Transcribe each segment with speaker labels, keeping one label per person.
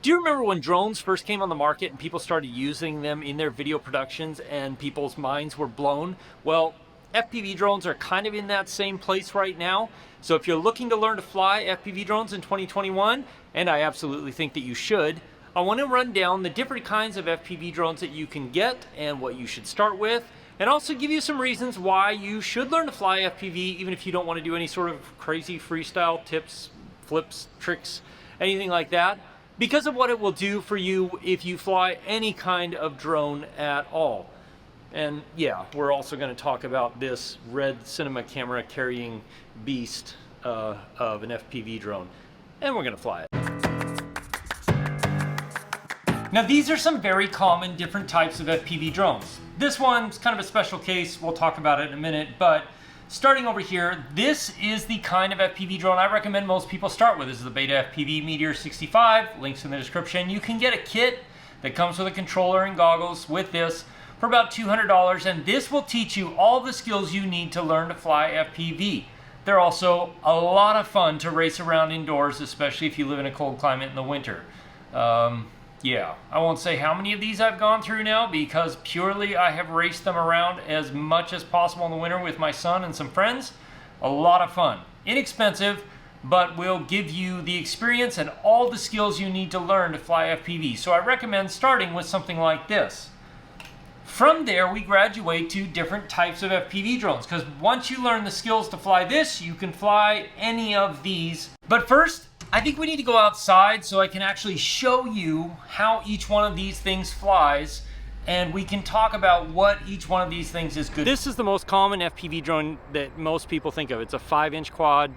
Speaker 1: Do you remember when drones first came on the market and people started using them in their video productions and people's minds were blown? Well, FPV drones are kind of in that same place right now. So if you're looking to learn to fly FPV drones in 2021, and I absolutely think that you should, I want to run down the different kinds of FPV drones that you can get and what you should start with, and also give you some reasons why you should learn to fly FPV even if you don't want to do any sort of crazy freestyle tips, flips, tricks, anything like that, because of what it will do for you if you fly any kind of drone at all. And yeah, we're also going to talk about this red cinema camera carrying beast of an FPV drone, and we're going to fly it. Now these are some very common different types of FPV drones. This one's kind of a special case, we'll talk about it in a minute, but starting over here, this is the kind of FPV drone I recommend most people start with. This is the Beta FPV Meteor 65, links in the description. You can get a kit that comes with a controller and goggles with this for about $200, and this will teach you all the skills you need to learn to fly FPV. They're also a lot of fun to race around indoors, especially if you live in a cold climate in the winter. Yeah, I won't say how many of these I've gone through now because purely I have raced them around as much as possible in the winter with my son and some friends. A lot of fun. Inexpensive, but will give you the experience and all the skills you need to learn to fly FPV. So I recommend starting with something like this. From there, we graduate to different types of FPV drones, because once you learn the skills to fly this, you can fly any of these. But first, I think we need to go outside so I can actually show you how each one of these things flies, and we can talk about what each one of these things is good. This is the most common FPV drone that most people think of. It's a 5-inch quad,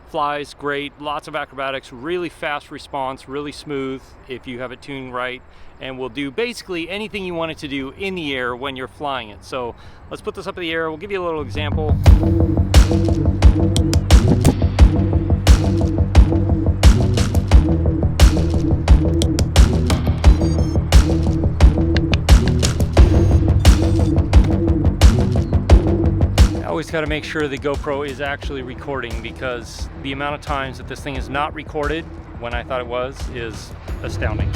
Speaker 1: flies great, lots of acrobatics, really fast response, really smooth if you have it tuned right, and will do basically anything you want it to do in the air when you're flying it. So let's put this up in the air. We'll give you a little example. Always got to make sure the GoPro is actually recording, because the amount of times that this thing is not recorded when I thought it was is astounding.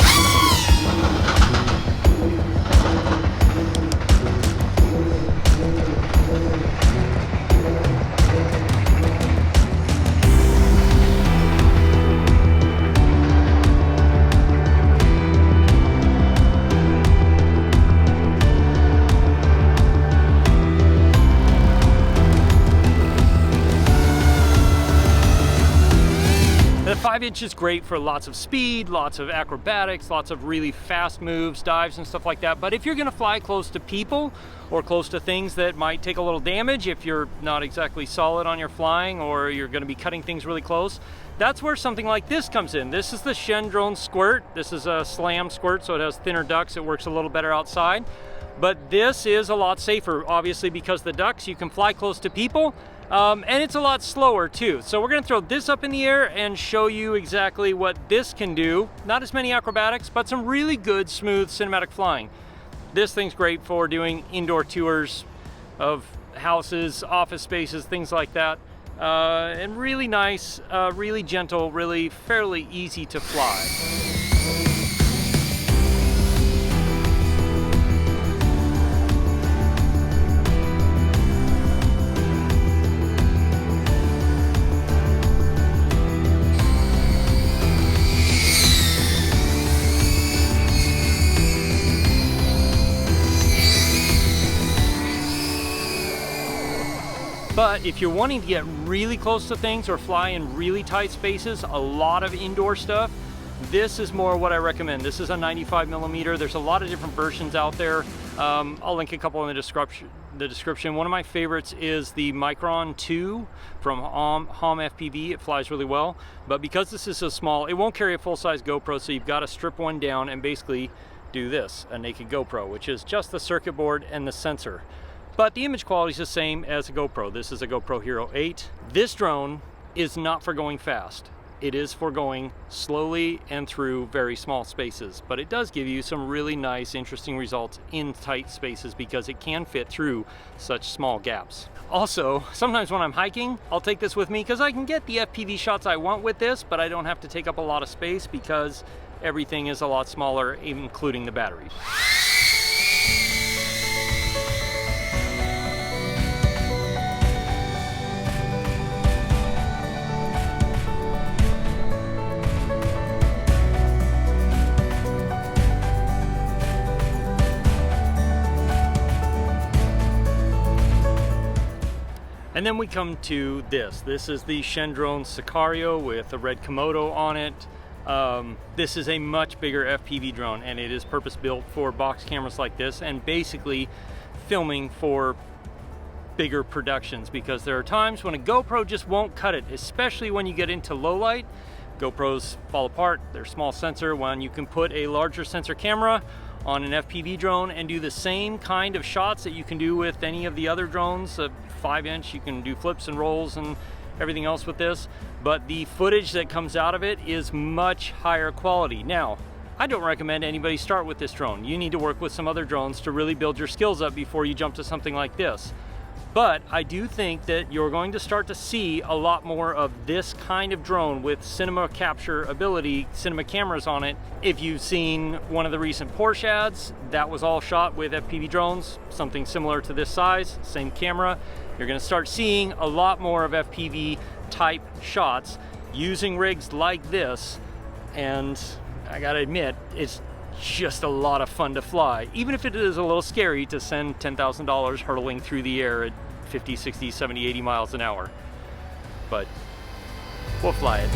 Speaker 1: The 5-inch is great for lots of speed, lots of acrobatics, lots of really fast moves, dives and stuff like that. But if you're gonna fly close to people or close to things that might take a little damage, if you're not exactly solid on your flying or you're gonna be cutting things really close, that's where something like this comes in. This is the Shen Drone Squirt. This is a slam squirt, so it has thinner ducts. It works a little better outside. But this is a lot safer, obviously, because the ducts, you can fly close to people. And it's a lot slower too. So we're gonna throw this up in the air and show you exactly what this can do. Not as many acrobatics, but some really good, smooth cinematic flying. This thing's great for doing indoor tours of houses, office spaces, things like that. And really nice, really gentle, really fairly easy to fly. But if you're wanting to get really close to things or fly in really tight spaces, a lot of indoor stuff, this is more what I recommend. This is a 95mm. There's a lot of different versions out there. I'll link a couple in the description. One of my favorites is the Micron 2 from Hom FPV. It flies really well, but because this is so small, it won't carry a full-size GoPro, so you've got to strip one down and basically do this, a naked GoPro, which is just the circuit board and the sensor. But the image quality is the same as a GoPro. This is a GoPro Hero 8. This drone is not for going fast. It is for going slowly and through very small spaces, but it does give you some really nice, interesting results in tight spaces because it can fit through such small gaps. Also, sometimes when I'm hiking, I'll take this with me because I can get the FPV shots I want with this, but I don't have to take up a lot of space because everything is a lot smaller, including the batteries. And then we come to this. This is the Shendrone Sicario with a red Komodo on it. This is a much bigger FPV drone, and it is purpose built for box cameras like this and basically filming for bigger productions, because there are times when a GoPro just won't cut it, especially when you get into low light. GoPros fall apart, they're small sensor. When you can put a larger sensor camera on an FPV drone and do the same kind of shots that you can do with any of the other drones, a 5-inch, you can do flips and rolls and everything else with this, but the footage that comes out of it is much higher quality. Now, I don't recommend anybody start with this drone. You need to work with some other drones to really build your skills up before you jump to something like this. But I do think that you're going to start to see a lot more of this kind of drone with cinema capture ability, cinema cameras on it. If you've seen one of the recent Porsche ads, that was all shot with FPV drones, something similar to this size, same camera. You're going to start seeing a lot more of FPV type shots using rigs like this, and I gotta admit, it's just a lot of fun to fly, even if it is a little scary to send $10,000 hurtling through the air at 50, 60, 70, 80 miles an hour. But we'll fly it.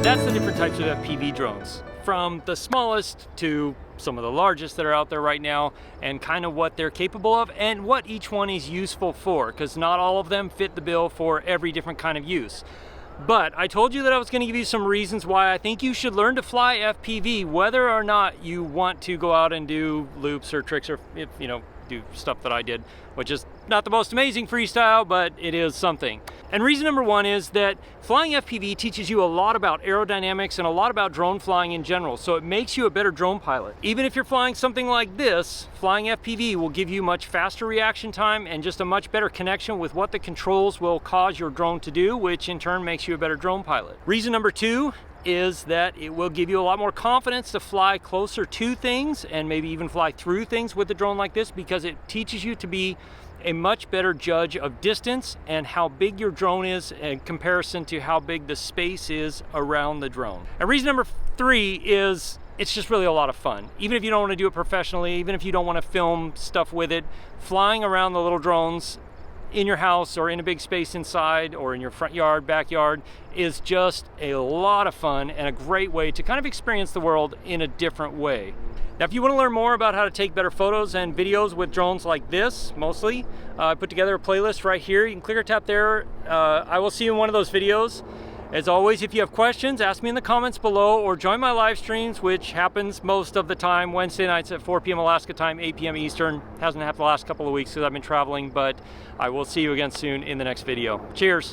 Speaker 1: That's the different types of FPV drones, from the smallest to some of the largest that are out there right now, and kind of what they're capable of and what each one is useful for, because not all of them fit the bill for every different kind of use. But I told you that I was going to give you some reasons why I think you should learn to fly FPV, whether or not you want to go out and do loops or tricks, or if, you know, do stuff that I did, which is not the most amazing freestyle, but it is something. And reason number one is that flying FPV teaches you a lot about aerodynamics and a lot about drone flying in general, so it makes you a better drone pilot. Even if you're flying something like this, flying FPV will give you much faster reaction time and just a much better connection with what the controls will cause your drone to do, which in turn makes you a better drone pilot. Reason number two is that it will give you a lot more confidence to fly closer to things and maybe even fly through things with a drone like this, because it teaches you to be a much better judge of distance and how big your drone is in comparison to how big the space is around the drone. And reason number three is it's just really a lot of fun. Even if you don't want to do it professionally, even if you don't want to film stuff with it, flying around the little drones in your house or in a big space inside or in your front yard, backyard, is just a lot of fun and a great way to kind of experience the world in a different way. Now, if you want to learn more about how to take better photos and videos with drones like this, mostly, I put together a playlist right here. You can click or tap there. I will see you in one of those videos. As always, if you have questions, ask me in the comments below or join my live streams, which happens most of the time, Wednesday nights at 4 p.m. Alaska time, 8 p.m. Eastern. Hasn't happened the last couple of weeks because I've been traveling, but I will see you again soon in the next video. Cheers.